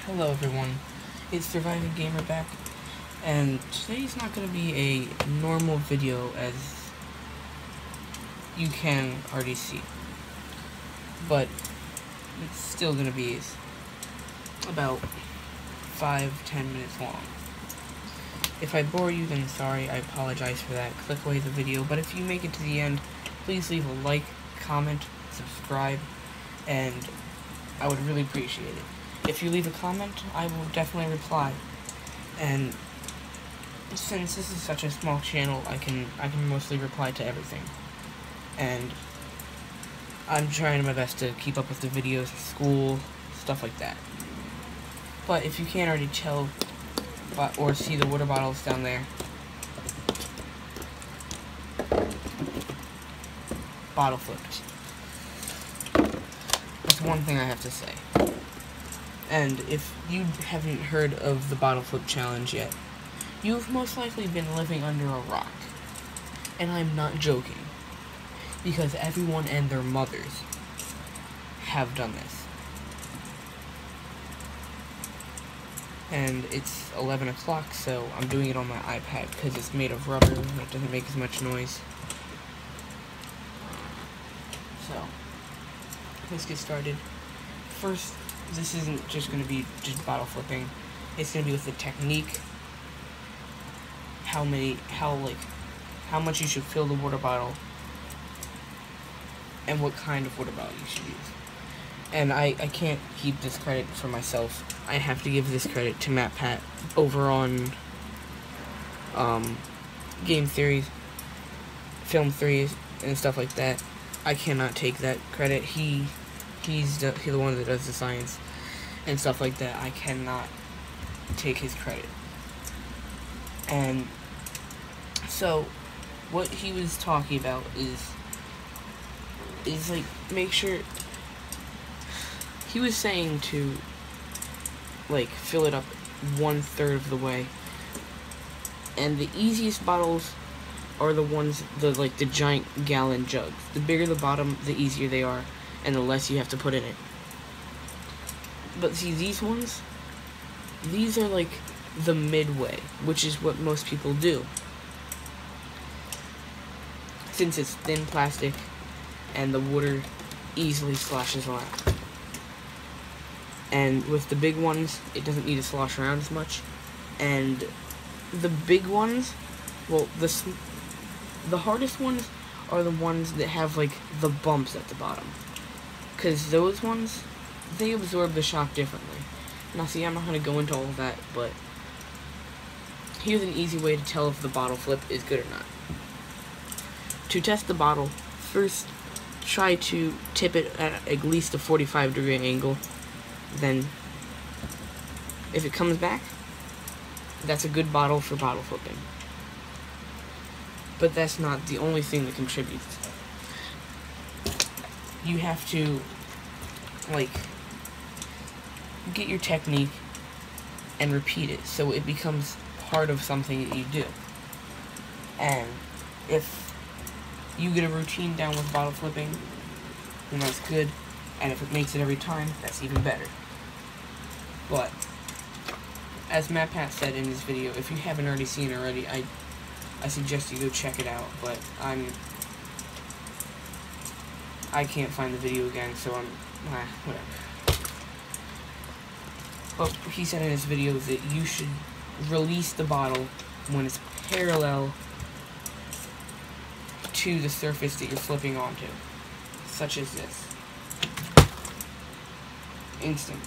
Hello everyone, it's Surviving Gamer back, and today's not going to be a normal video as you can already see, but it's still going to be about 5-10 minutes long. If I bore you, then sorry, I apologize for that. Click away the video, but if you make it to the end, please leave a like, comment, subscribe, and I would really appreciate it. If you leave a comment, I will definitely reply. And since this is such a small channel, I can mostly reply to everything. And I'm trying my best to keep up with the videos, school, stuff like that. But if you can't already tell or see the water bottles down there, bottle flipped. That's one thing I have to say. And if you haven't heard of the bottle flip challenge yet, you've most likely been living under a rock. And I'm not joking, because everyone and their mothers have done this. And it's 11 o'clock, so I'm doing it on my iPad because it's made of rubber and it doesn't make as much noise. So, let's get started. First, this isn't just going to be just bottle flipping. It's going to be with the technique, how much you should fill the water bottle, and what kind of water bottle you should use. And I can't keep this credit for myself. I have to give this credit to MatPat over on Game Theories, Film Theories, and stuff like that. I cannot take that credit. He's the one that does the science and stuff like that. I cannot take his credit. And so what he was talking about is like, make sure, he was saying to like fill it up 1/3 of the way, and the easiest bottles are the ones, the giant gallon jugs. The bigger the bottom, the easier they are, and the less you have to put in it. But see, these ones, these are like the midway, which is what most people do, since it's thin plastic and the water easily sloshes around. And with the big ones, it doesn't need to slosh around as much. And the big ones, well, the hardest ones are the ones that have like the bumps at the bottom, because those ones, they absorb the shock differently. Now see, I'm not going to go into all of that, but here's an easy way to tell if the bottle flip is good or not. To test the bottle, first try to tip it at least a 45-degree angle. Then, if it comes back, that's a good bottle for bottle flipping. But that's not the only thing that contributes. You have to, like, get your technique and repeat it so it becomes part of something that you do. And if you get a routine down with bottle flipping, then that's good. And if it makes it every time, that's even better. But, as MatPat said in his video, if you haven't already seen it already, I suggest you go check it out. But I can't find the video again, so whatever. But he said in his video that you should release the bottle when it's parallel to the surface that you're flipping onto, such as this. Instant.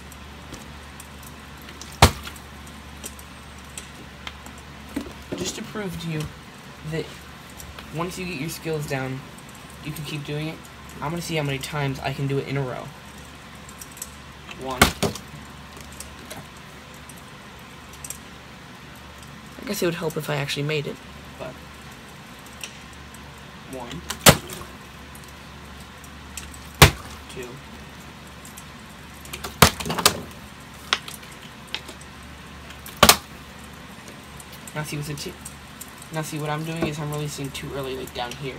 Just to prove to you that once you get your skills down, you can keep doing it, I'm going to see how many times I can do it in a row. 1. I guess it would help if I actually made it, but 1, 2. Now see what I'm doing is I'm releasing too early, like down here.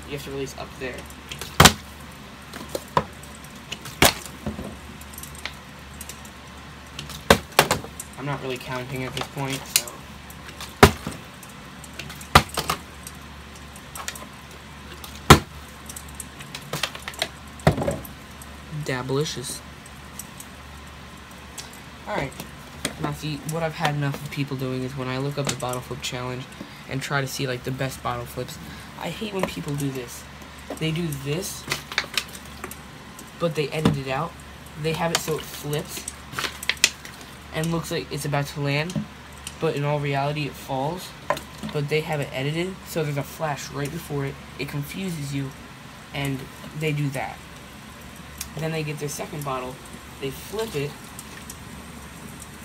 You have to release up there. I'm not really counting at this point, so. Dablicious. Alright. Now see, what I've had enough of people doing is when I look up the bottle flip challenge and try to see like the best bottle flips, I hate when people do this. They do this, but they edit it out. They have it so it flips and looks like it's about to land, but in all reality it falls. But they have it edited so there's a flash right before it. It confuses you, and they do that. And then they get their second bottle, they flip it,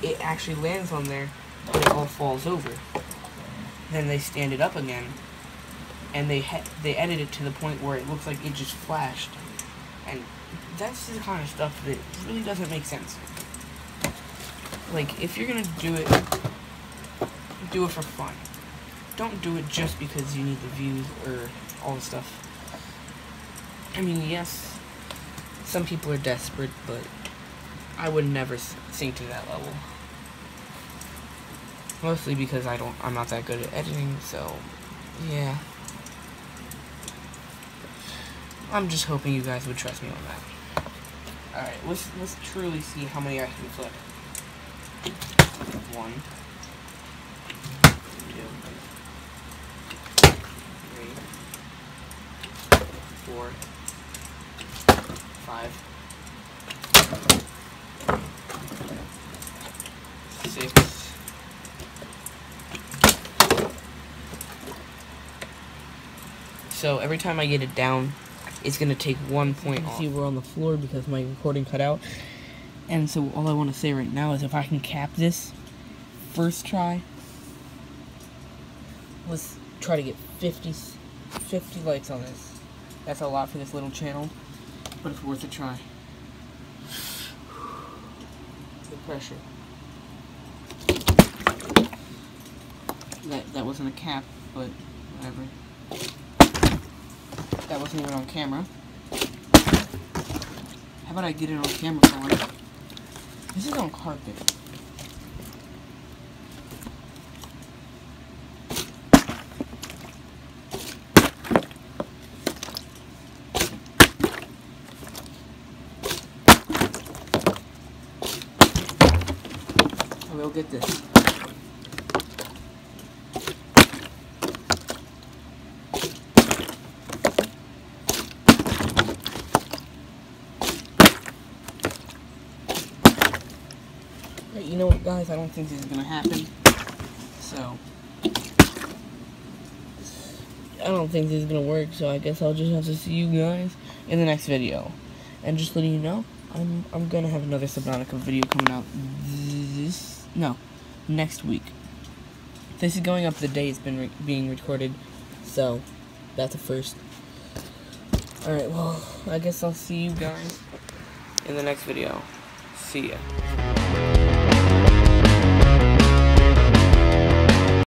it actually lands on there, but it all falls over. Then they stand it up again, and they edit it to the point where it looks like it just flashed. And that's the kind of stuff that really doesn't make sense. Like, if you're gonna do it for fun. Don't do it just because you need the views or all the stuff. I mean, yes, some people are desperate, but I would never sink to that level. Mostly because I'm not that good at editing, so yeah. I'm just hoping you guys would trust me on that. Alright, let's truly see how many I can flip. 1, 2, 3, 4, 5, 6. So every time I get it down, it's gonna take 1 point off. See, we're on the floor because my recording cut out. And so all I want to say right now is if I can cap this first try, let's try to get 50 likes on this. That's a lot for this little channel, but it's worth a try. The pressure. That wasn't a cap, but whatever. That wasn't even on camera. How about I get it on camera for one? This is on carpet. I will get this. You know what, guys? I don't think this is gonna happen. So I don't think this is gonna work. So I guess I'll just have to see you guys in the next video. And just letting you know, I'm gonna have another Subnautica video coming out next week. This is going up the day it's been being recorded. So that's a first. All right. Well, I guess I'll see you guys in the next video. See ya.